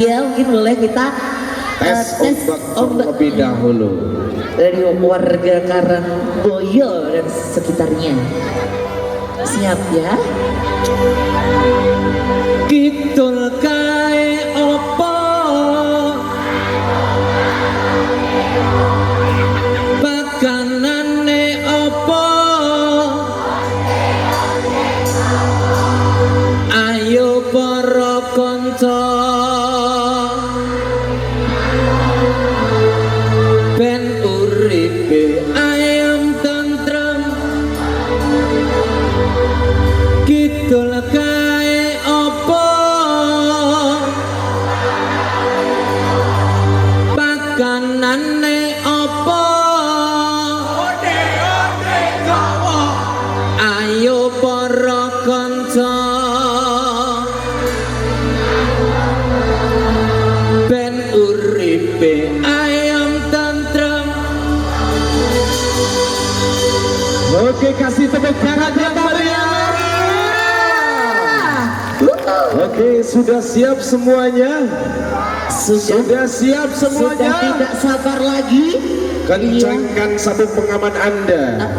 Ya mungkin boleh kita tes ombak lebih dahulu dari warga Karangboyo dan sekitarnya. Siap ya? Kidul kae opo pakanane opo ayo para kanca ben uripe ayam tentrem kidul kae opo pakanane opo ode gawa ayo para kanca ben uripe ayam tentrem. Oke, kasih tepuk tangan yang meriah. Oke, sudah siap semuanya? Sudah siap semuanya? Sudah tidak sabar lagi. Kencangkan sabuk pengaman Anda.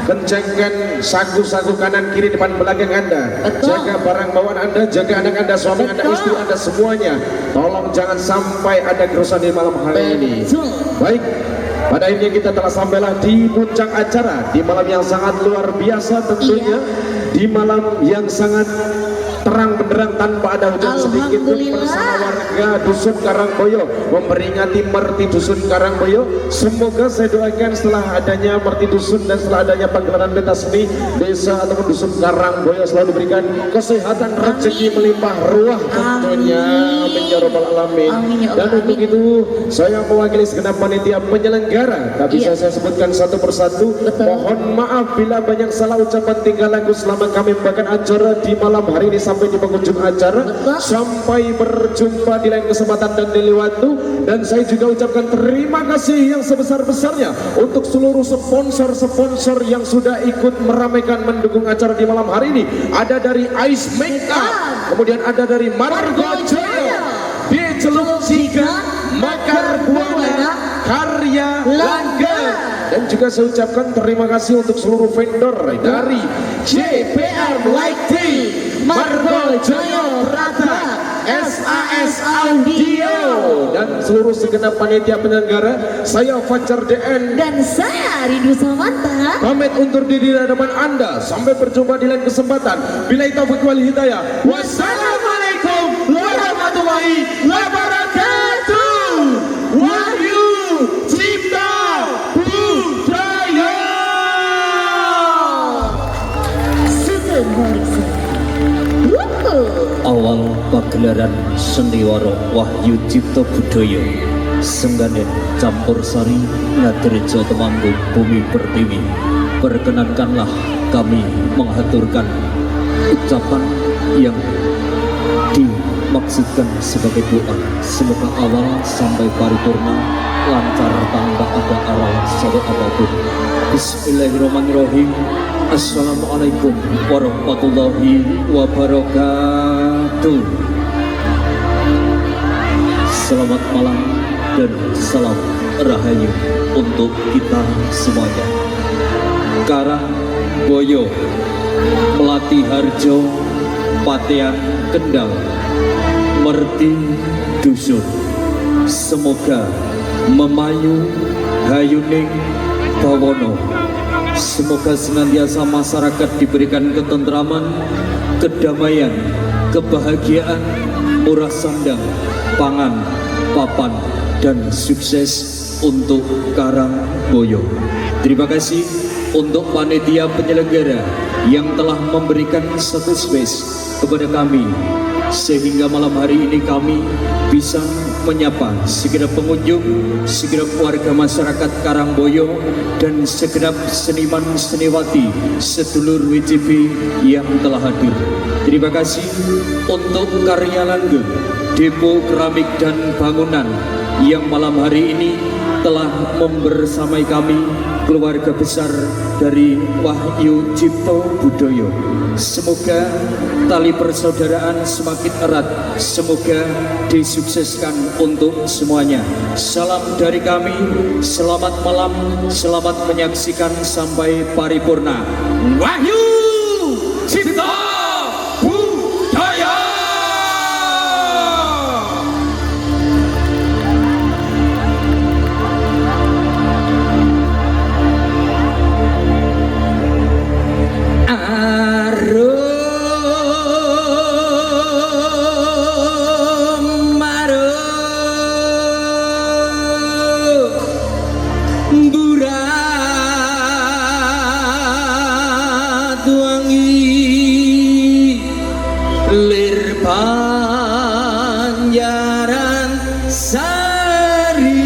Kencangkan saku-saku kanan kiri depan belakang Anda. Betul. Jaga barang bawaan Anda, jaga anak Anda, suami Anda, Betul. istri Anda, semuanya. Tolong jangan sampai ada kerusuhan di malam hari ini. Betul. Baik, pada akhirnya kita telah sampailah di puncak acara, di malam yang sangat luar biasa tentunya. Di malam yang sangat terang benderang tanpa ada hujan sedikit pun, bersama warga dusun Karangboyo memperingati Merti dusun Karangboyo. Semoga saya doakan setelah adanya Merti dusun dan setelah adanya pagelaran pentas seni desa ataupun dusun Karangboyo selalu diberikan kesehatan, rezeki melimpah ruah tentunya. Amin ya rabbal alamin. Dan untuk itu saya mewakili segenap panitia penyelenggara, tak bisa saya sebutkan satu persatu. Mohon maaf bila banyak salah ucapan. Tinggal lagu selama kami membawakan acara di malam hari ini sampai di penghujung acara. Sampai berjumpa di lain kesempatan dan di waktu. Dan saya juga ucapkan terima kasih yang sebesar-besarnya untuk seluruh sponsor-sponsor yang sudah ikut meramaikan mendukung acara di malam hari ini. Ada dari Ice Makeup, kemudian ada dari Margo Joyo, di Celuk Jika, Makar Buana, Karya Langgeng. Dan juga saya ucapkan terima kasih untuk seluruh vendor dari JPM Lighting, Margo Joyo Rata, SAS Audio, dan seluruh segenap panitia penyelenggara. Saya Fajar DN Dan saya Rindu Samanta pamit undur diri di hadapan Anda. Sampai berjumpa di lain kesempatan. Billahi taufiq wal hidayah. Wassalamualaikum warahmatullahi wabarakatuh. Wahyu Cipta Budaya. Sugeng Horizon. Awal pagelaran Sendiwara Wahyu Cipta Budaya Sengganen Campur Sari Ngadirjo Temanggung Bumi Pertiwi. Perkenankanlah kami mengaturkan ucapan yang dimaksudkan sebagai doa. Semoga awal sampai paripurna lancar tanpa ada arah sampai apapun. Bismillahirrahmanirrahim. Assalamualaikum warahmatullahi wabarakatuh. Selamat malam dan salam rahayu untuk kita semuanya. Karangboyo, Melati Harjo, Patean Kendal, Merti dusun. Semoga memayu hayuning bawono. Semoga senantiasa masyarakat diberikan ketentraman, kedamaian, kebahagiaan, murah sandang, pangan, papan, dan sukses untuk Karangboyo. Terima kasih untuk panitia penyelenggara yang telah memberikan satu space kepada kami, sehingga malam hari ini kami bisa menyapa segenap pengunjung, segenap warga masyarakat Karangboyo, dan segenap seniman seniwati sedulur WCB yang telah hadir. Terima kasih untuk Karya Langgeng, Depo Keramik dan Bangunan yang malam hari ini telah membersamai kami, keluarga besar dari Wahyu Cipta Budaya. Semoga tali persaudaraan semakin erat. Semoga disukseskan untuk semuanya. Salam dari kami, selamat malam, selamat menyaksikan sampai paripurna. Wahyu Cipta Budaya. Banjaran Sari,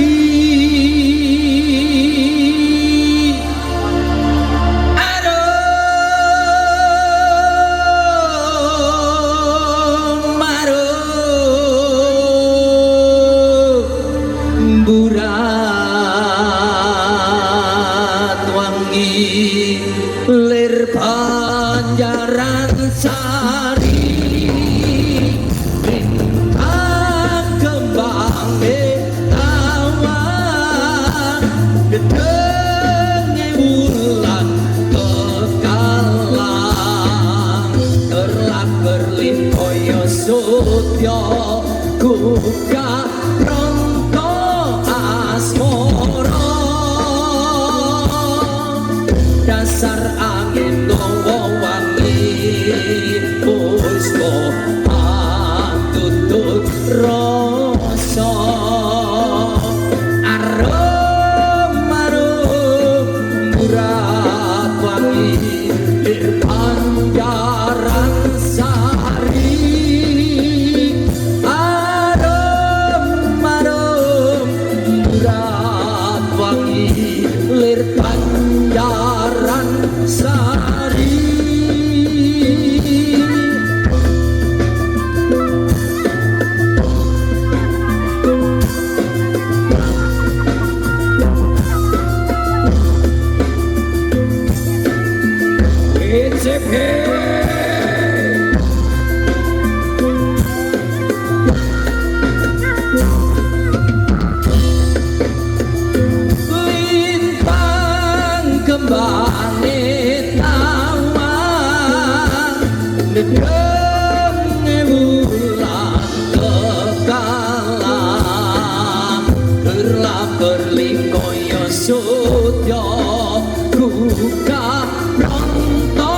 aduh maruh burat wangi lir Banjaran Sari. Gedenge wulan kekalang terlak berlin koyo sutya kuka pronto asmara dasar angin dawa wangi puspa antutut rasa burat wangi lir Banjaran Sari, arum-arum burat wangi lir Banjaran Sari. Lintang kembangit tawang gedenge wulan kekalang gerlap berling koyo sutya kuka pronto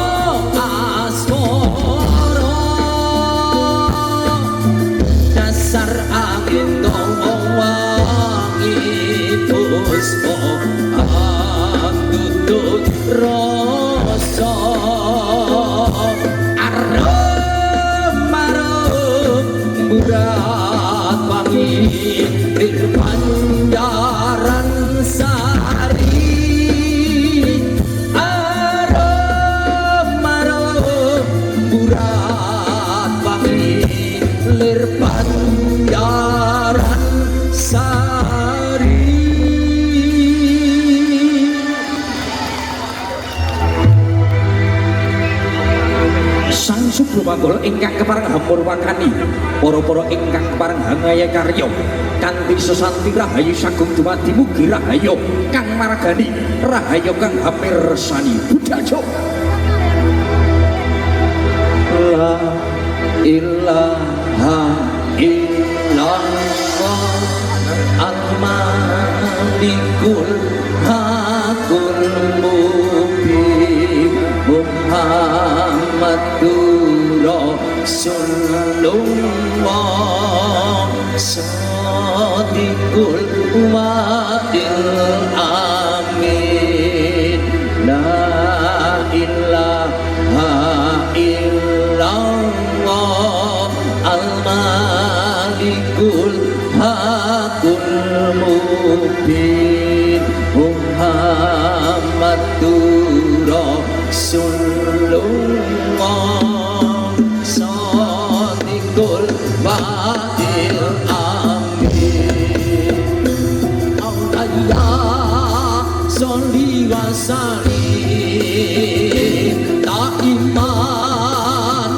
asmara dasar angin dawa wangi puspa antutut rasa arum-arum burat wangi lir Banjaran Sari, arum-arum burat wangi lir Banjaran Sari. Sang Subromanggala ingkang kepareng hampur wakani para-para ingkang kepareng hangaya karya kanthi sesanti rahayu sagung dumadi mugi rahayu kang margani rahayu kang hamirsani budaya. La ilaha illallah al-malikul hakul mubin Muhammadur Rasulullah sadiqul wa'il amin. La ilaha illallah al-malikul hakul mubin Muhammadur Rasulullah sadiqul wa'il amin. Allah sholli wa sallim daiman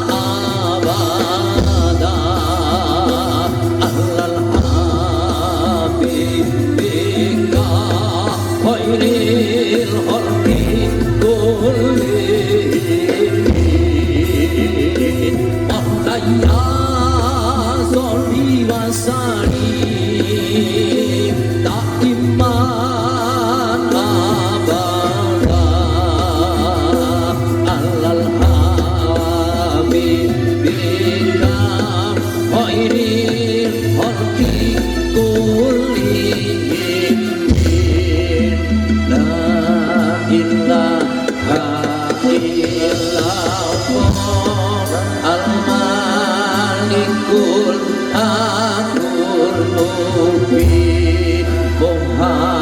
wasalim tak iman abada alal habibika khairil khalqi kullihim la ilaha illallah al-malikul hakul mubin Muhammadur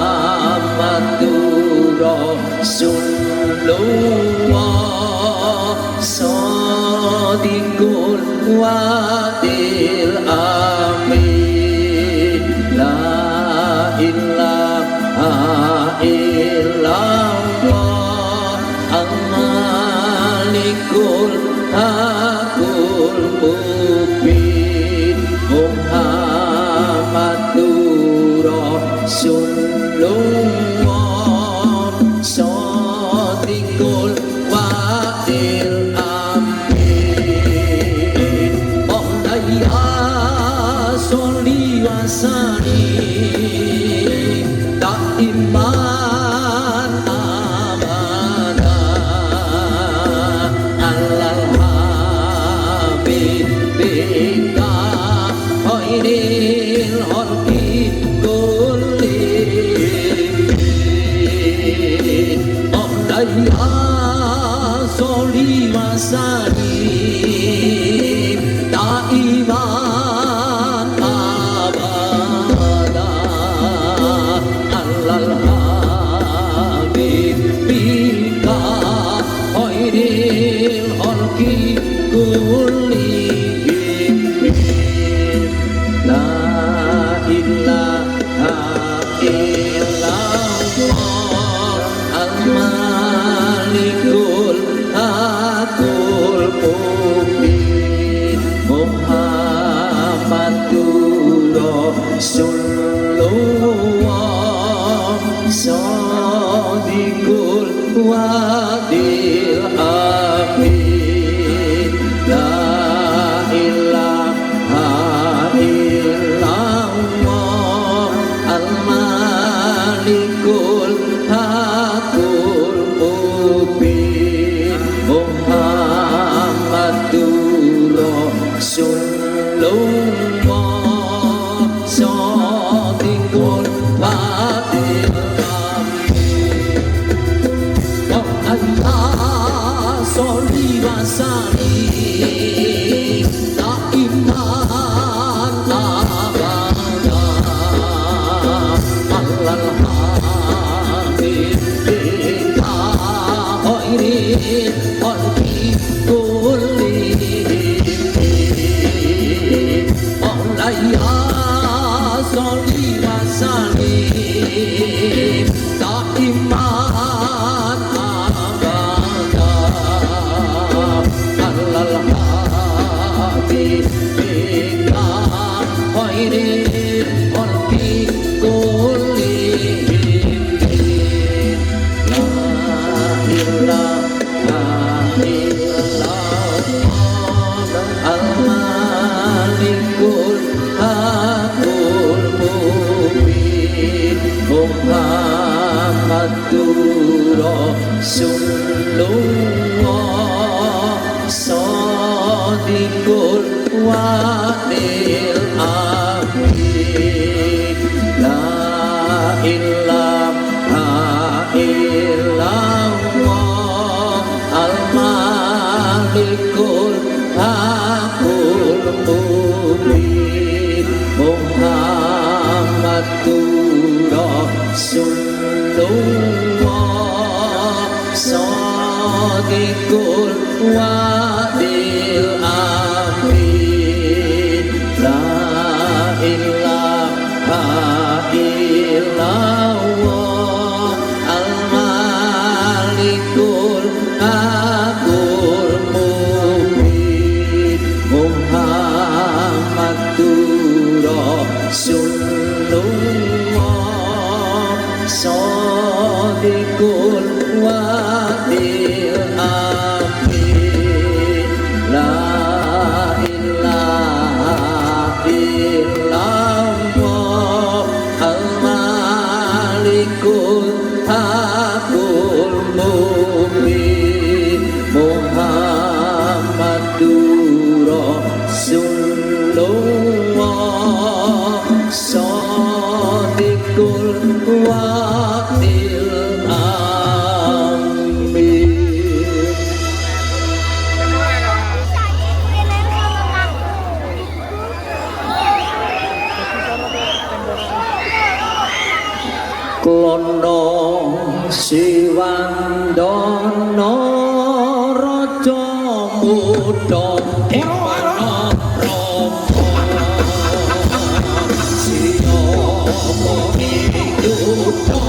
Rasulullah sadiqul wadil amin la ilaha illallah al-malikul hakul mubin Muhammadur Rasulullah sadiqul wadil amin Maulaya sholli wa sallim daiman abada alal habibika khairil khalqi kullihim Maulaya sholli wa sallim daiman abada alal habibika khairil khalqi kullihim la ilaha illallah al-malikul hakul mubin Muhammadur Rasulullah sadiqul wadil amin la ilaha illallah al-malikul hakul mubin Muhammadur Rasulullah sadiqul wadil Allah sholli wa sallim daiman abada alal habibika khairil khalqi kullihim Maulaya sholli wa sallim daiman abada alal habibika khairil khalqi kullihim la ilaha illallah al-malikul hakul mubin Muhammadur Rasulullah sadiqul wadil amin la ilaha illallah al-malikul hakul mubin Muhammadur Rasulullah sadiqul wadil amin la ilaha illallah al-malikul hakul mubin Muhammadur Rasulullah sadiqul wadil amin la ilaha illallah klono siwandono raja muda ing panara siapa yuda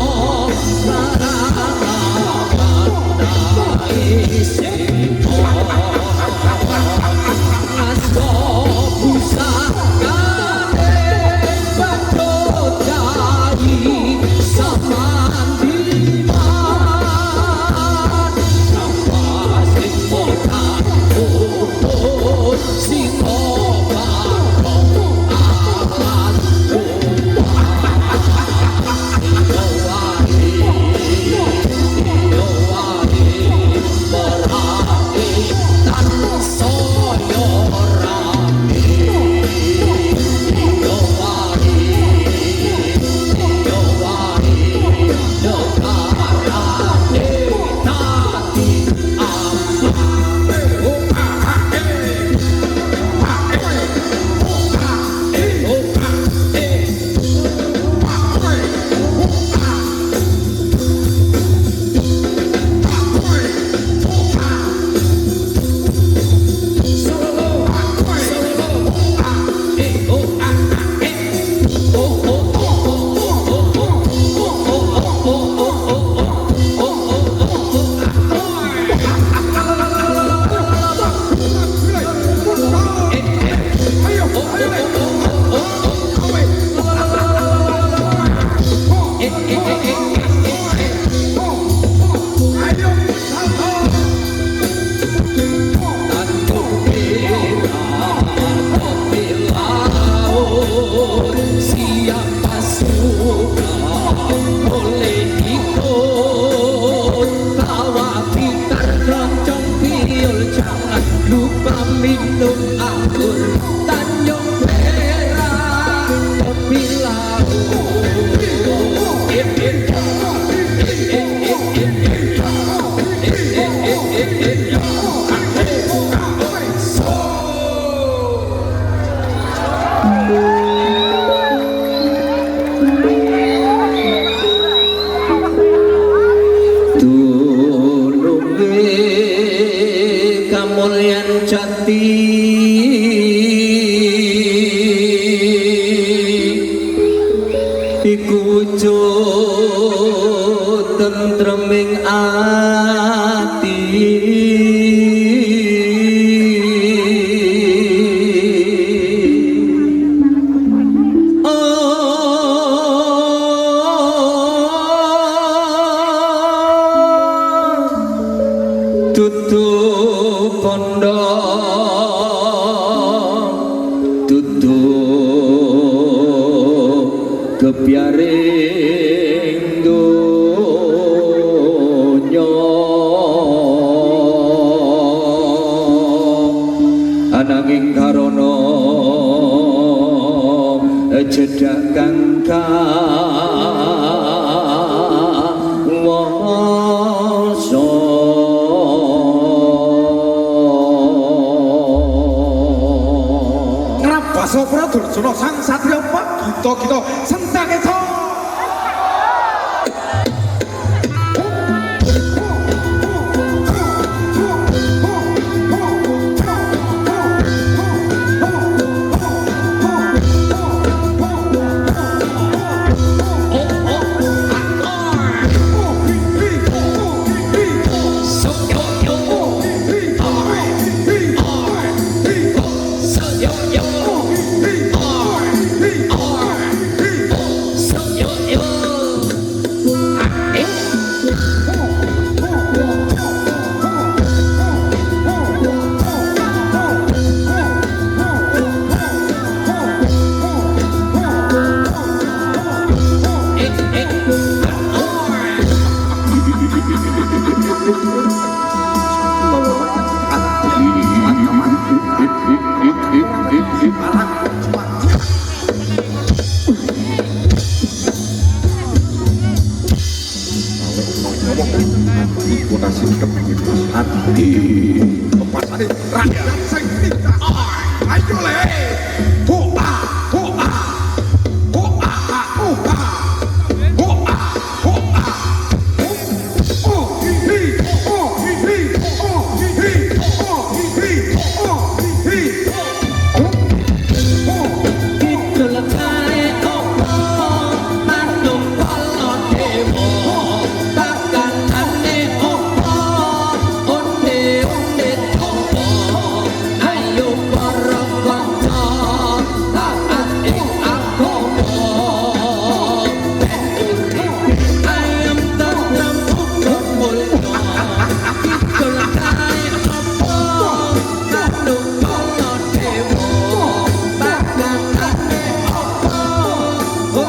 tentreming ati tutup pondok tutup kepiaring donya ananging karana jedak kang Sopra Durjana sang satriya gita-gita sentangesa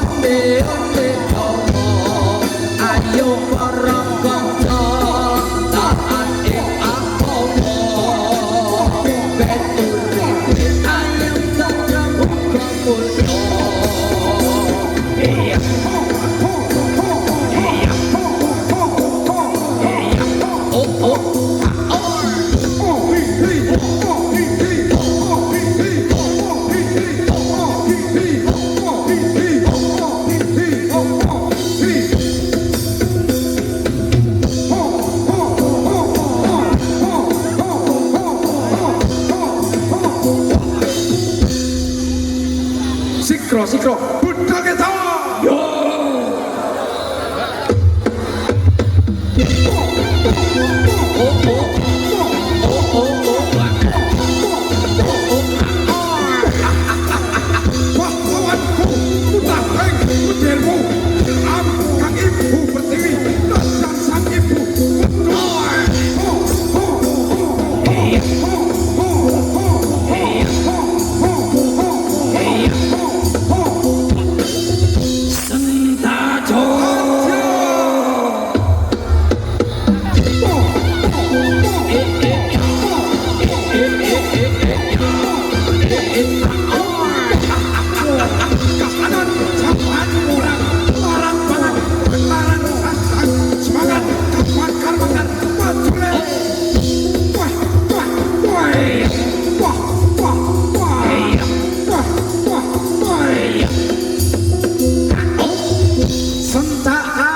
onde tomo ayo para kanca tahan ing akomo beturi ayam tentrem uga mulya iya Sikro budak kita pahlawanku putar reng pudirmu kang ibu pertiwi dan sang ibu kahanan sampan murang larang banget larang santang semangat kapan karmangan majule wah wah wah wah wah wah wah wah wah sentaan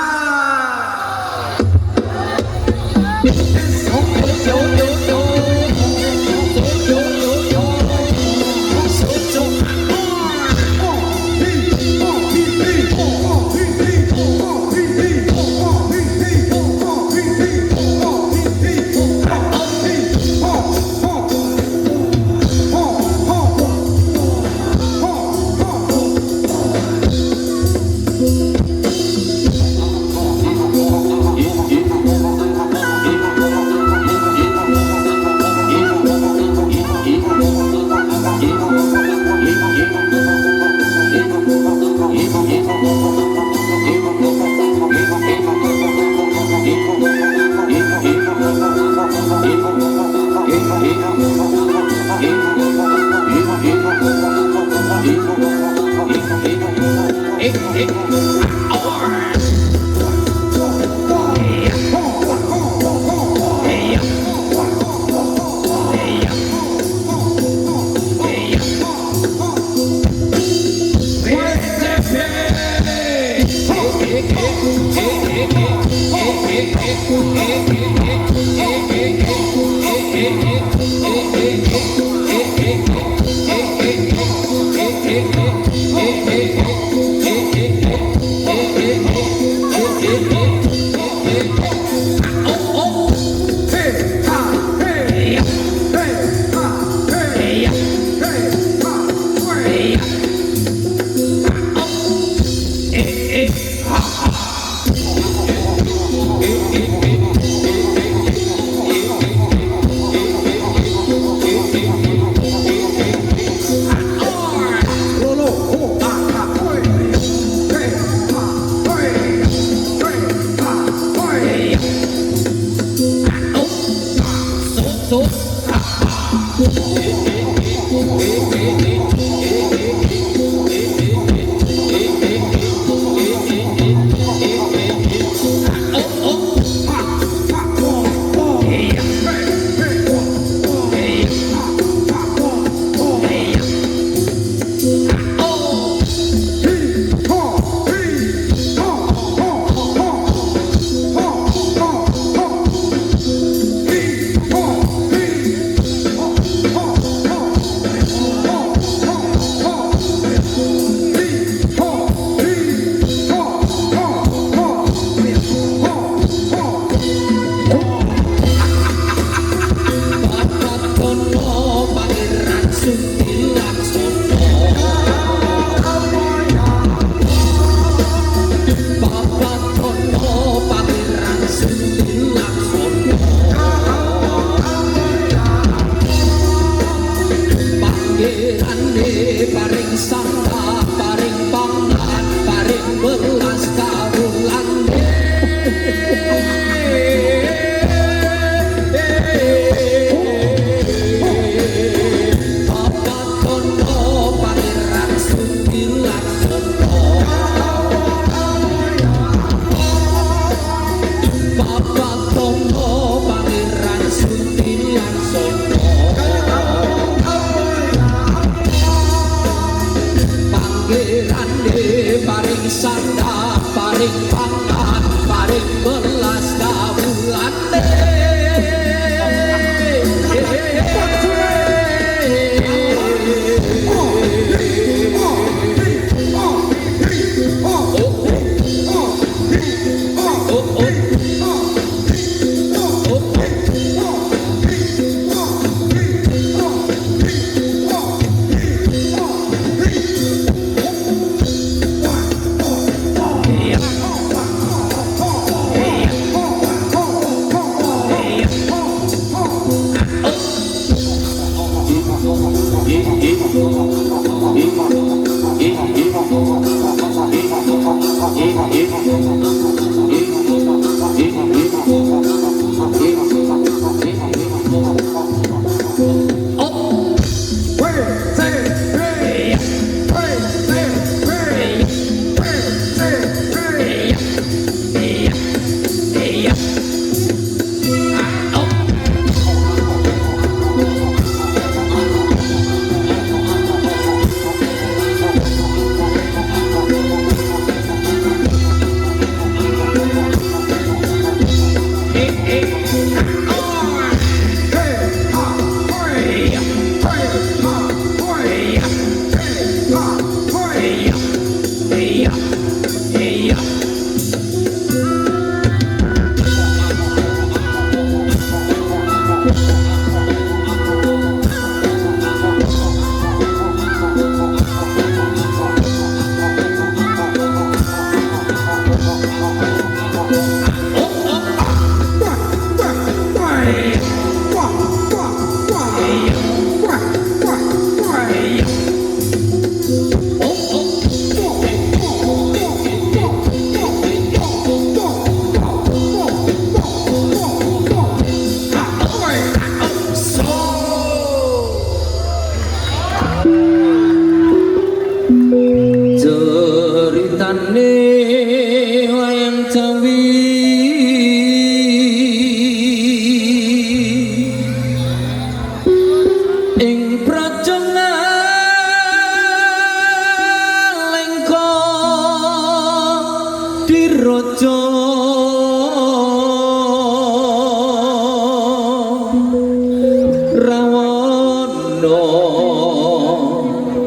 paring sandang paring pangan paring belas kawulane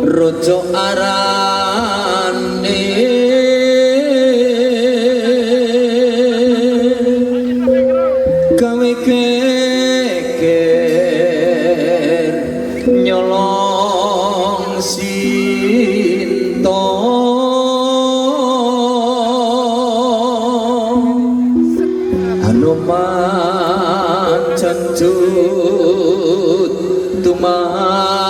Rojo arane gawe geger nyolong sinto Hanuman janjut tumanda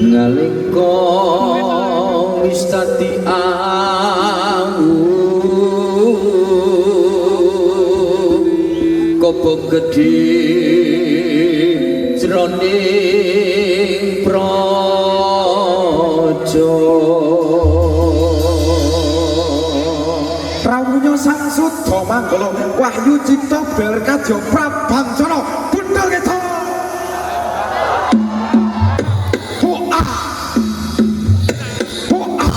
ngalingko wis dadi awu kobong gedhe jroning praja rawuhnya sang Sudha Manggala wahyu cipta berkadya prabancana bundal kita hoa hoa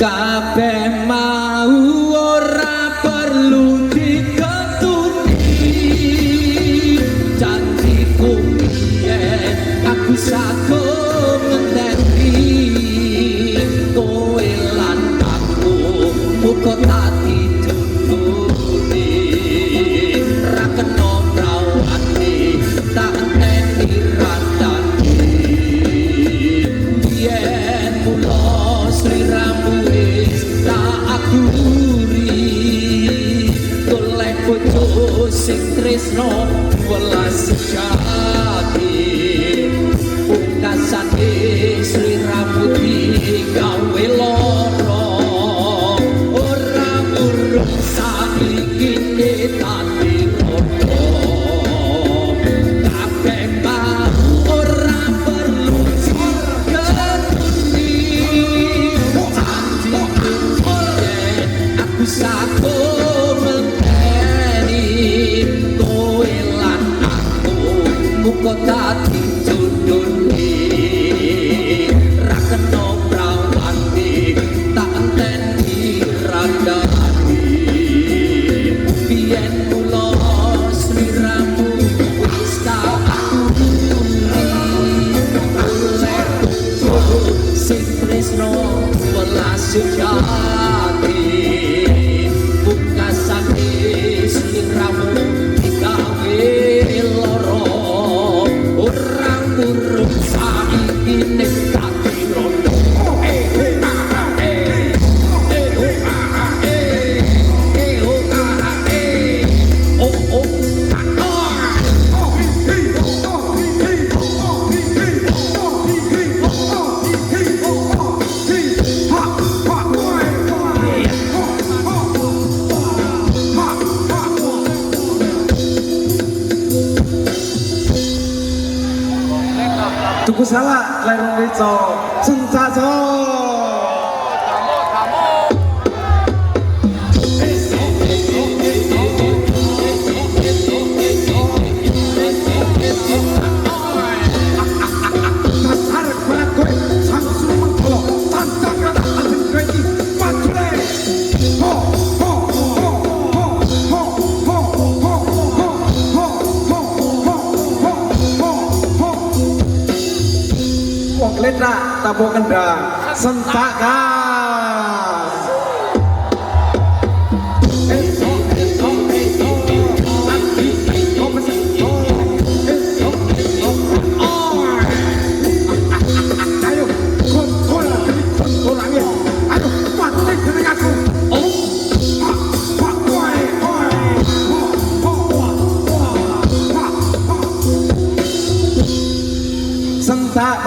Kabeh mau ora perlu diketuni, janjiku yen aku sago ngenteni kowe lan aku muga tak ditutuni ra kena rawani tak enteni radani yen mula sliramu tak aturi golek bojo sing tresno welas sejati pungkasane sliramu digawe lara ora urung saiki tadi rodo kabeh ora perlu diketuni aku sago menteni kowe lan aku muga dadi jodhone ra kena prawani tak enteni radani biyen mula sliramu wis tak aturi oleh sing tresno welas sejati pungkasane sliramu digawe lara ora murung saiki nek dadi rondo Tuku salah lerong rico sencaco. Dasar kepala gue Samsul Mengkolo tantang rata asin kredi Pacule ho ho ho ho ho ho ho ho ho wong letra tabuh kendang sentak gas ayo kontrol kontrolnya ayo pasti dengan aku sentak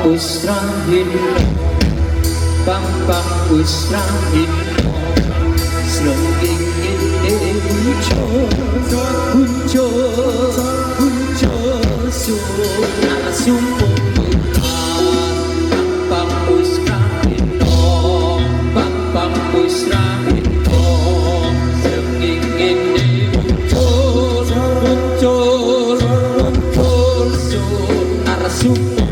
usrahin Bambang usrahin Selenging ini muncul sunar sumpung Bambang usrahin Bambang usrahin Selenging ini muncul sunar sumpung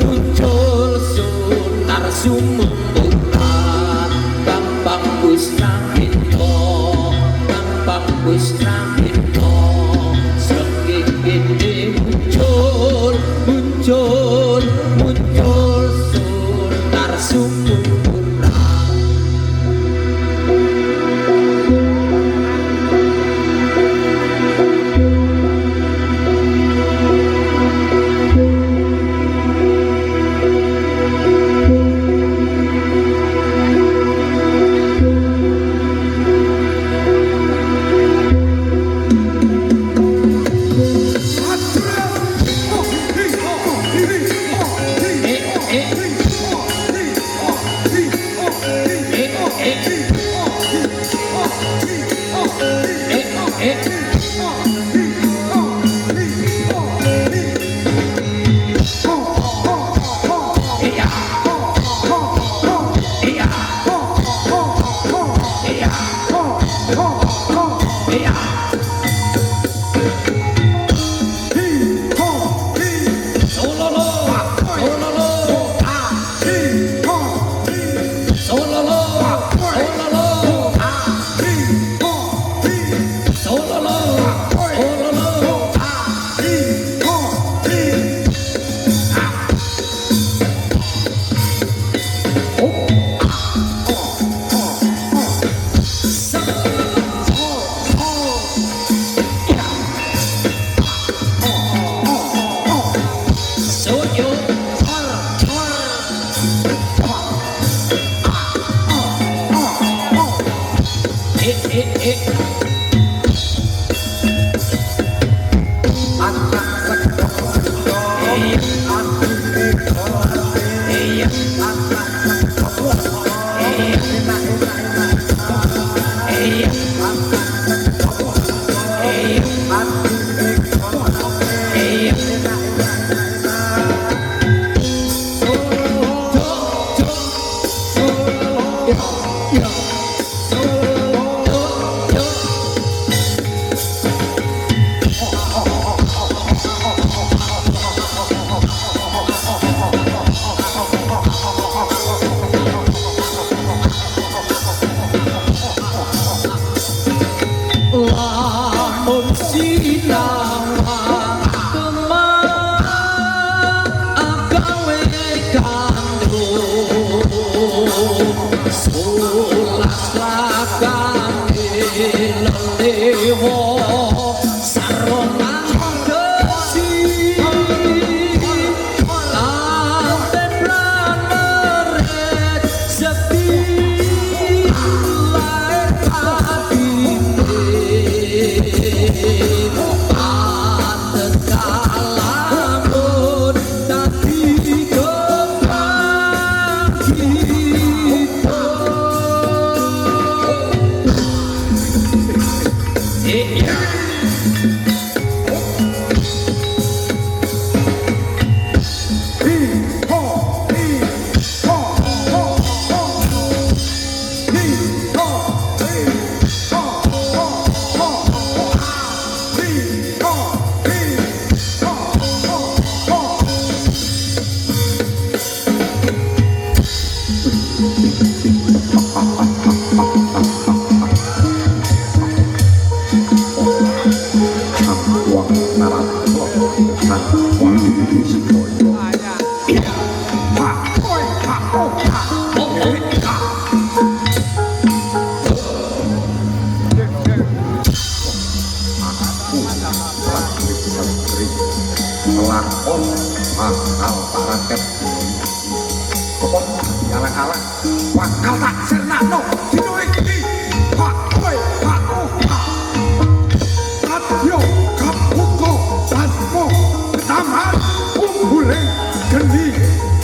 muncul sunar sumumburan Bambang Usrahito Bambang Usrahito sengking ini muncul sunar sumumburan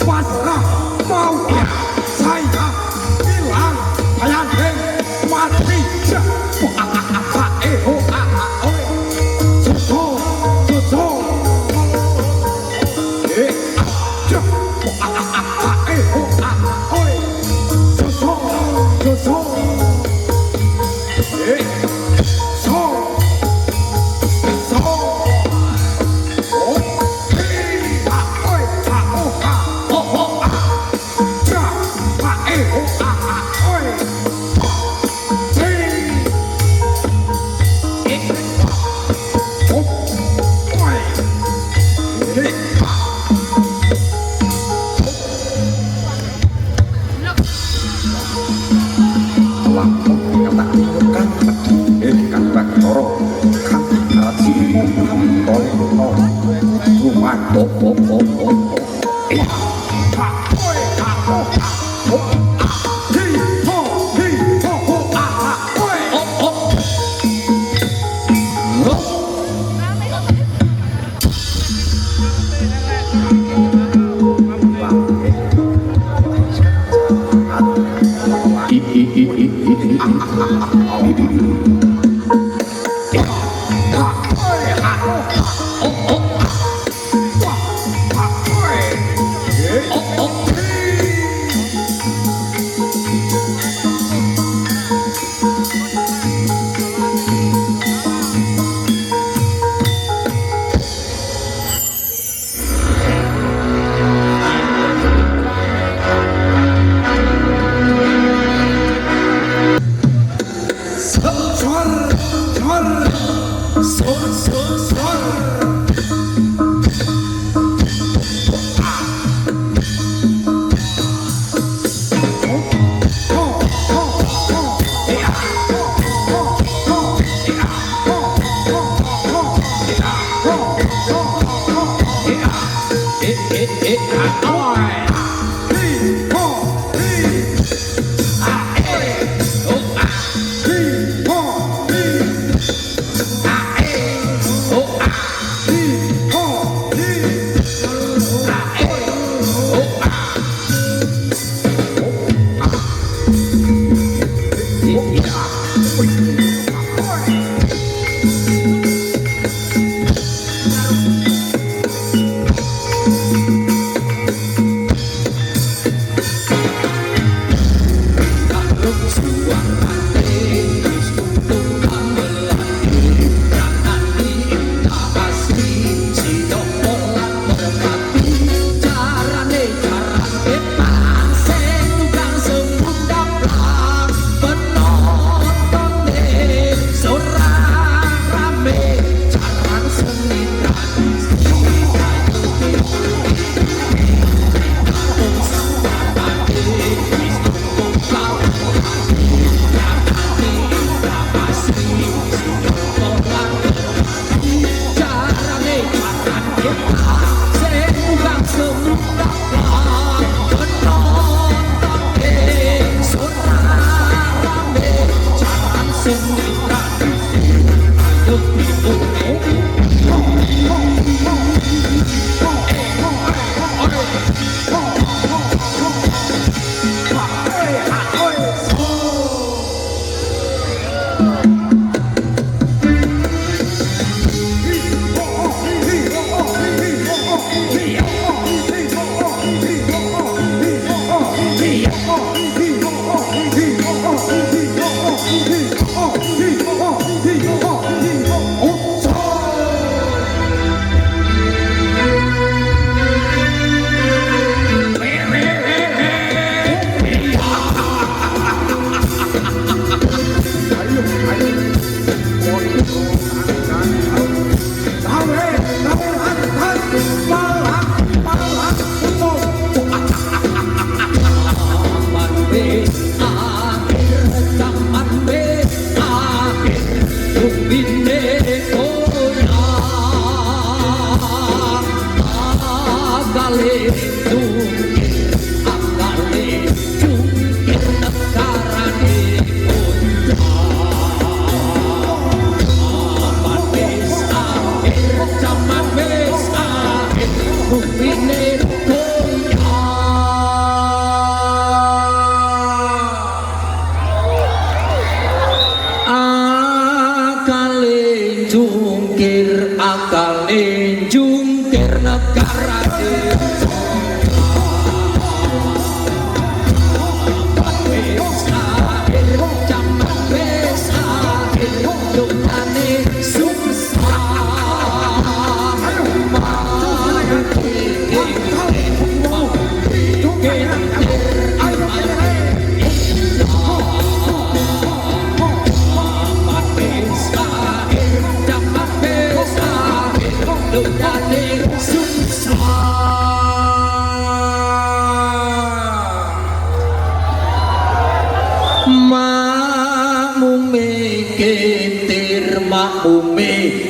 pasrah mau ya saya bilang bayangin mati Makmume kentir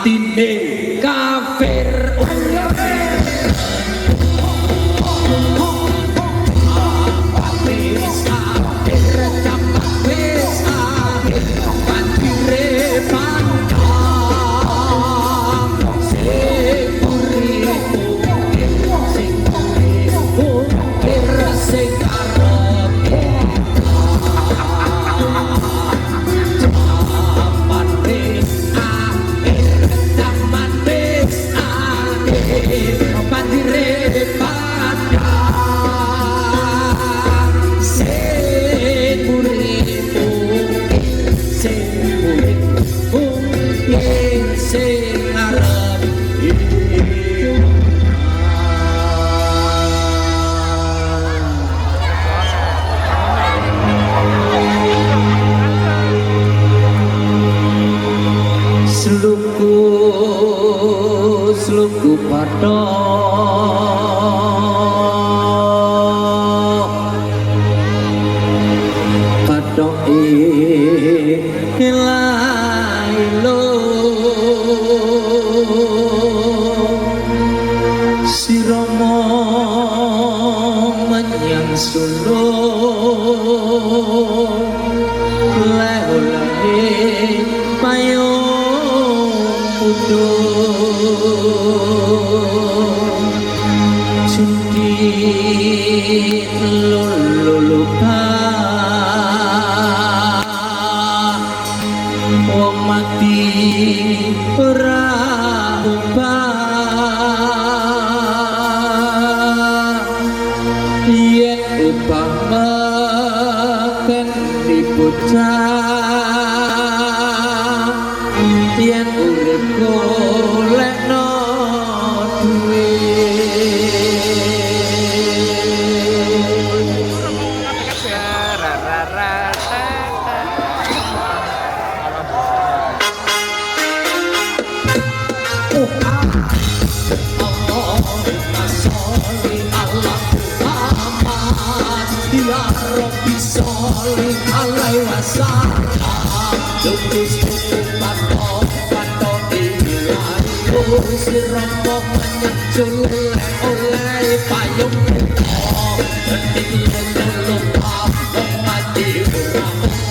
atine kafir sluku patok ilailo siromo menyang sulung leh-lehe payung Cundit lulupa wong mati ora ubah yen upama kan dibocah yen urip golekno alai wasallam lupus patok patok ilai siramo menyusul oleh payung lupa mati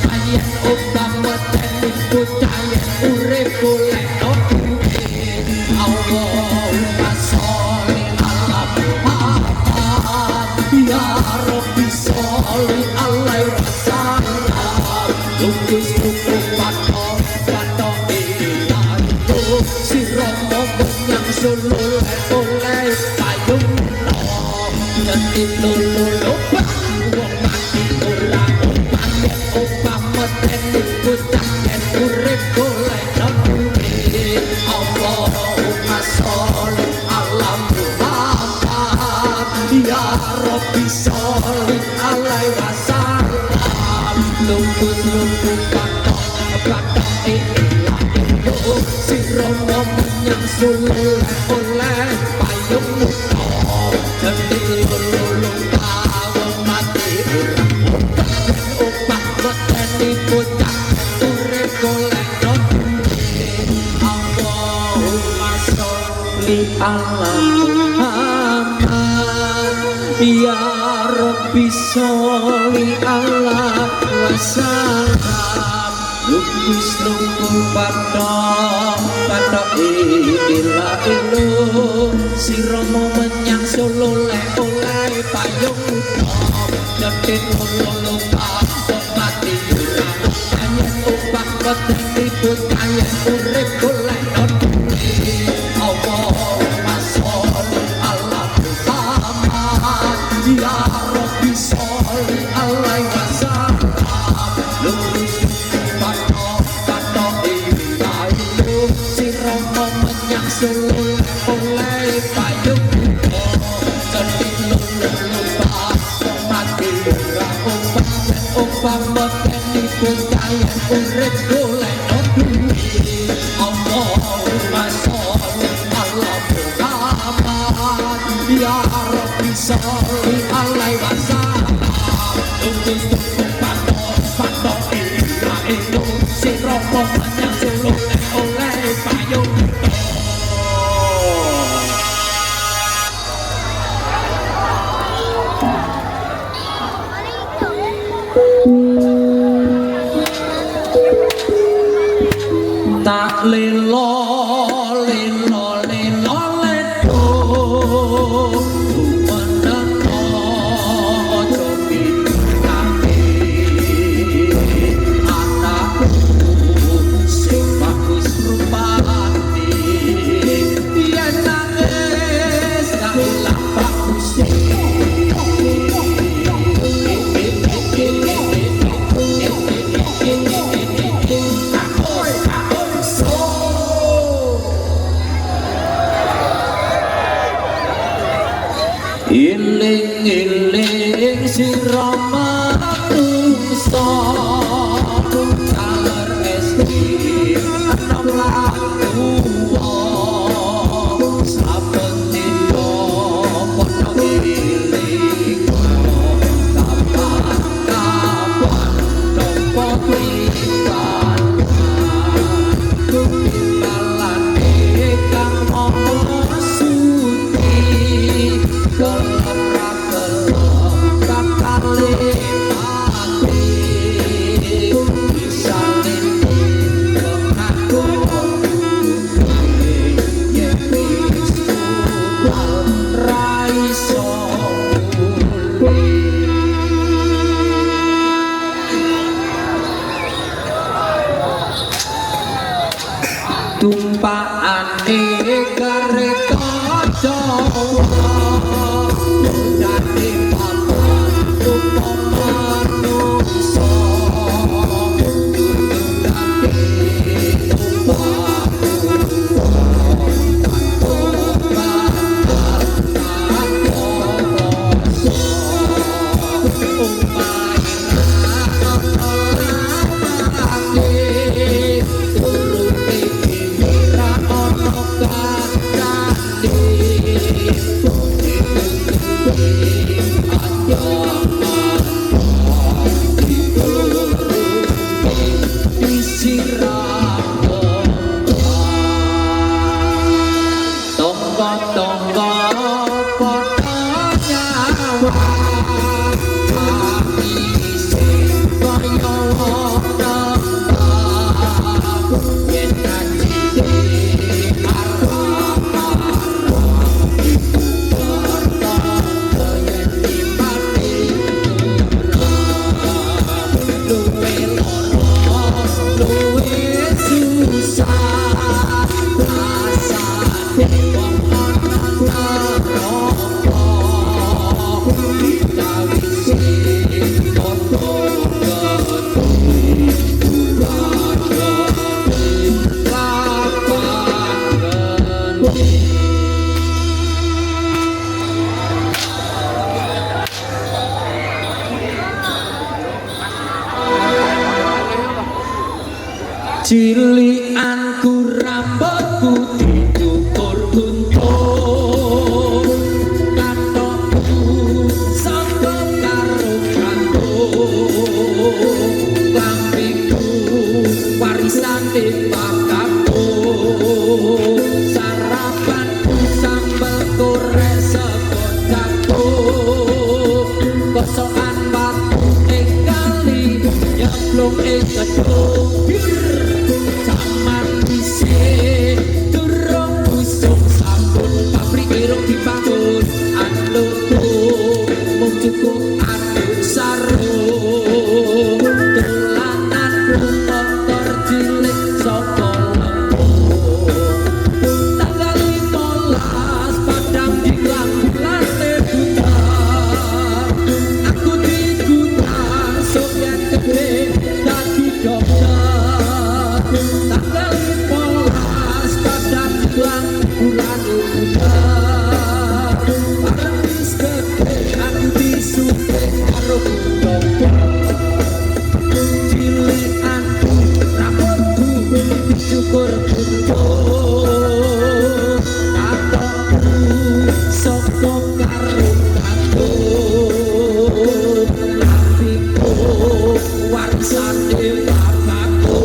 ayat utama teknik percaya urip boleh Allahumma sholli ala Muhammad ya Rabbi sholli alaihi wasallam lupus patok patok ilai siramo menyusul oleh payung Nanti lulu wong mati ora upane upama teknik bocah yen urip golek duwe Allahumma sholli ala Muhammad ya Rabbi sholli alaihi wasallam lungguh patok patok ilahi siromo menyusul oleh payung Nanti lulu wong mati ora upah meteni bocah urip golek duwe Allahumma sholli ala Muhammad ya Rabbi sholli ala salam lukis lumpuh pada ilah ilo siromo menyang solo oleh payung utama nyetin lolo kapok mati urang ayat upah beteng ribut ayat urip golek noduli Allahumma sholli ala Muhammad ya Rabbi sholli alaihi wasallam lurus pato ilahi siromo menyang solo oleh payung cetik lulu mati ora upah beteni putayan urip golek duwi Allahumma sholli ala Muhammad ya Rabbi sholli alaihi wasallam pato ilahi siromo menyang solo oleh payung tak lelo ledo meneno cobi kaki anakku sing bagus rupane yen nangis gak ilang bagus iling sirama tungsa calar esti nomlaku saben dina padha iling kapan nopo klipan timbalan kang ana suci tumpaane kereta Jawa dadi papan rupa manungsa cilianku rambutku dicukur guntur katokku sanggo karo kantuk lampiku warisan bakatku sarapanku sambal goreng sekocakku kosokan batu kali yang nyemplung ing kedopir jaman dhisik durung usung sampun pabrik irung dibangun anu mung cukup anu sarung dolanan motor cilik saka tanggal 15 padang diklang late buta aku digutang Sofian gede dadi dokter tanggal 15 padang diklang bulan buta artis gede aku disuke karo dokter cilikanku rambutku dicukur butuh katokku soko karo katut lampiku warisane bapakku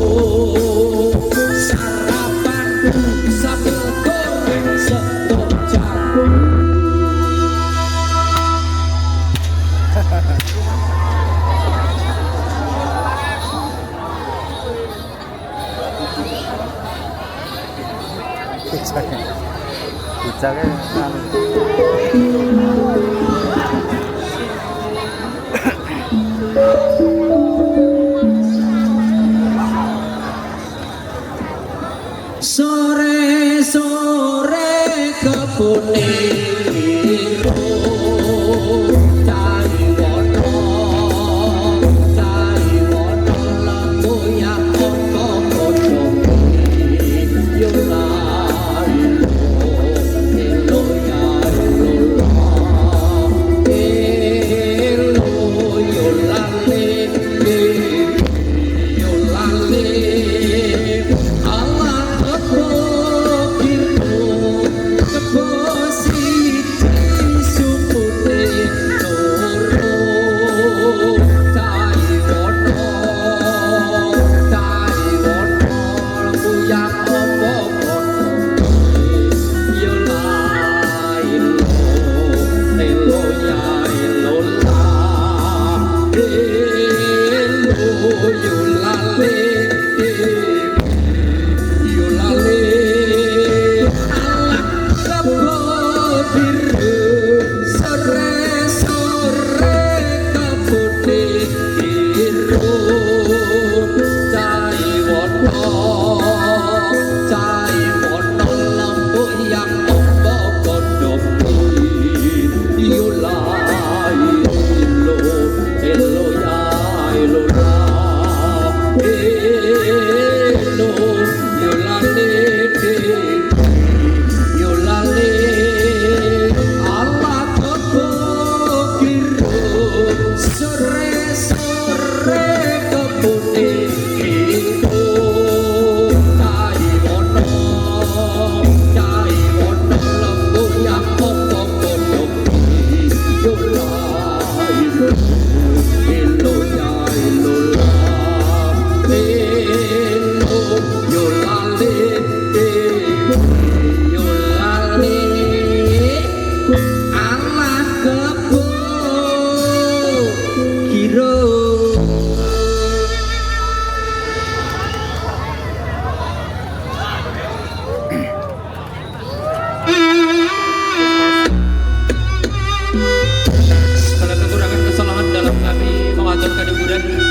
sarapanku sambal goreng sendok jagung sore-sore kebune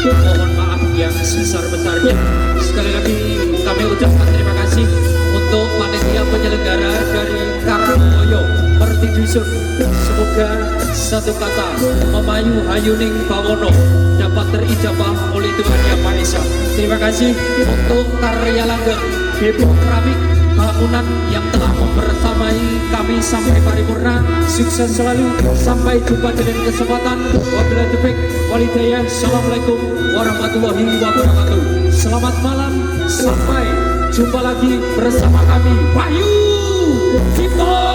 mohon maaf yang sebesar-besarnya. Sekali lagi kami ucapkan terima kasih untuk panitia penyelenggara dari Karangmoyo Pertidusun. Semoga satu kata Memayu Hayuning Bawono dapat terijabah oleh Tuhan Yang Maha Esa. Terima kasih untuk karya langgeng Depo Keramik bangunan yang telah membersamai kami sampai paripurna. Sukses selalu, sampai jumpa dengan kesempatan. Wabillahi taufiq wal hidayah. Assalamualaikum warahmatullahi wabarakatuh. Selamat malam, sampai jumpa lagi bersama kami Wahyu Cipto.